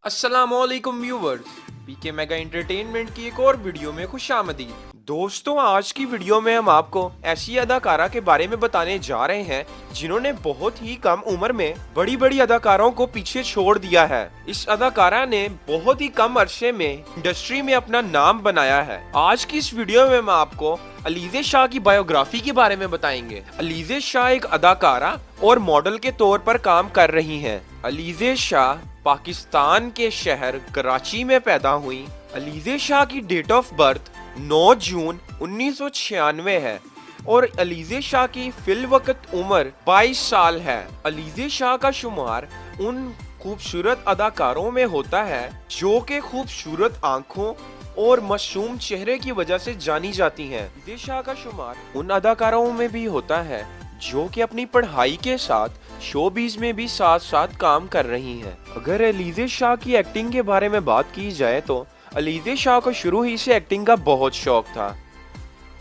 अस्सलामुअलैकुम व्यूवर्स, पीके mega entertainment की एक और वीडियो में खुशामदीद। दोस्तों, आज की वीडियो में हम आपको ऐसी अदाकारा के बारे में बताने जा रहे हैं जिन्होंने बहुत ही कम उम्र में बड़ी बड़ी अदाकारों को पीछे छोड़ दिया है। इस अदाकारा ने बहुत ही कम अरसे में इंडस्ट्री में अपना नाम बनाया है। आज की इस वीडियो में हम आपको अलीज़े शाह की बायोग्राफी के बारे में बताएंगे। अलीज़े शाह एक अदाकारा और मॉडल के तौर पर काम कर रही हैं। अलीज़े शाह पाकिस्तान के शहर कराची में पैदा हुई। अलीज़े शाह की डेट ऑफ बर्थ 9 जून 1996 है और अलीज़े शाह की फिलवक्त उम्र 22 साल है। अलीज़े शाह का शुमार उन खूबसूरत अदाकारों में होता है जो कि खूबसूरत आंखों और मासूम चेहरे की वजह से जानी जाती हैं। अलीज़े शाह का शुमार उन अदाकारों में भी होता है जो कि अपनी पढ़ाई के साथ शोबीज में भी साथ साथ काम कर रही हैं। अगर अलीज़े शाह की एक्टिंग के बारे में बात की जाए तो अलीज़े शाह को शुरू ही से एक्टिंग का बहुत शौक था।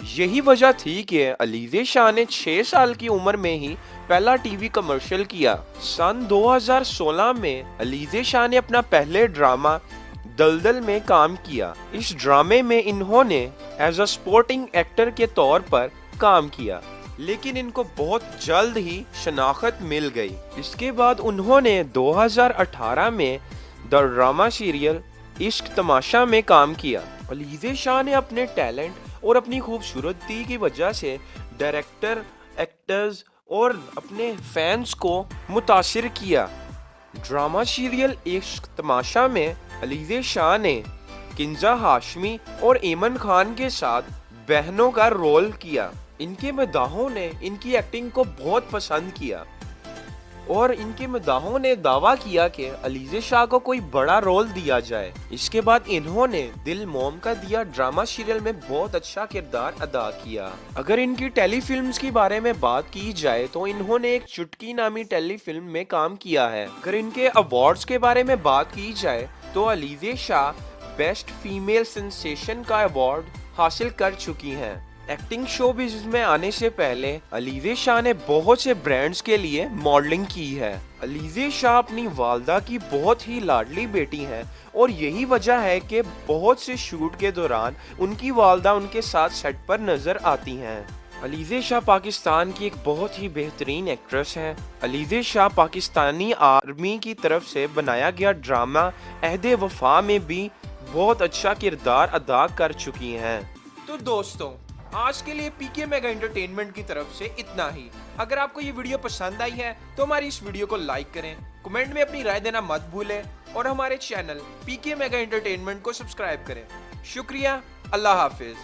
यही वजह थी कि अलीज़े शाह ने 6 साल की उम्र में ही पहला टीवी कमर्शियल किया। सन 2016 में अलीज़े शाह ने अपना पहले ड्रामा दलदल में काम किया। इस ड्रामे में इन्होंने एज अ स्पोर्टिंग एक्टर के तौर पर काम किया, लेकिन इनको बहुत जल्द ही शनाख्त मिल गई। इसके बाद उन्होंने 2018 में द ड्रामा सीरियल इश्क तमाशा में काम किया। अलीज़े शाह ने अपने टैलेंट और अपनी खूबसूरती की वजह से डायरेक्टर, एक्टर्स और अपने फैंस को मुतासिर किया। ड्रामा सीरियल इश्क तमाशा में अलीज़े शाह ने किंजा हाशमी और एमन खान के साथ बहनों का रोल किया। इनके मदाहों ने इनकी एक्टिंग को बहुत पसंद किया और इनके मदाहों ने दावा किया कि अलीज़े शाह को कोई बड़ा रोल दिया जाए। इसके बाद इन्होंने दिल मोम का दिया ड्रामा सीरियल में बहुत अच्छा किरदार अदा किया। अगर इनकी टेलीफिल्म्स के बारे में बात की जाए तो इन्होंने एक चुटकी नामी टेलीफिल्म में काम किया है। अगर इनके अवार्ड्स के बारे में बात की जाए तो Alizeh Shah best female sensation का अवार्ड हासिल कर चुकी हैं। एक्टिंग शोबिज़ में आने से पहले अलीज़े शाह ने बहुत से ब्रांड्स के लिए मॉडलिंग की है। अलीज़े शाह अपनी वालदा की बहुत ही लाडली बेटी हैं और यही वजह है कि बहुत से शूट के दौरान उनकी वालदा उनके साथ सेट पर नजर आती हैं। अलीज़े शाह पाकिस्तान की एक बहुत ही बेहतरीन एक्ट्रेस हैं। अलीज़े शाह पाकिस्तानी आर्मी की तरफ से बनाया गया ड्रामा अहद वफा में भी बहुत अच्छा किरदार अदा कर चुकी हैं। तो दोस्तों, आज के लिए पीके मेगा एंटरटेनमेंट की तरफ से इतना ही। अगर आपको ये वीडियो पसंद आई है तो हमारी इस वीडियो को लाइक करें, कमेंट में अपनी राय देना मत भूलें और हमारे चैनल पीके मेगा एंटरटेनमेंट को सब्सक्राइब करें। शुक्रिया, अल्लाह हाफिज।